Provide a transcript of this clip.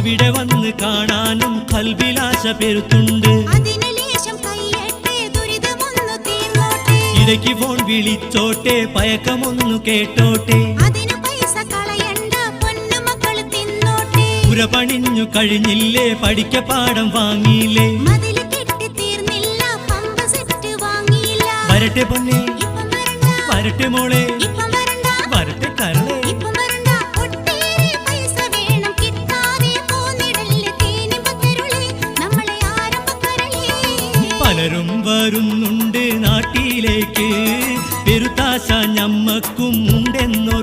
ഇവിടെ വന്ന് കാണാനും കൽവിലാശ പെരുത്തുണ്ട്. ഇടയ്ക്ക് ഫോൺ വിളിച്ചോട്ടെ, പയക്കമൊന്നു കേട്ടോട്ടെ. പുര പണിഞ്ഞു കഴിഞ്ഞില്ലേ, പഠിക്ക പാഠം വാങ്ങിയില്ലേ? വരട്ടെ പൊന്നെ, വരട്ടെ മോളെ, വരട്ടെ കരളെ. പലരും വരുന്നുണ്ട് നാട്ടിലേക്ക്, പെരുത്താശ ഞമ്മക്കും ഉണ്ടെന്നോ.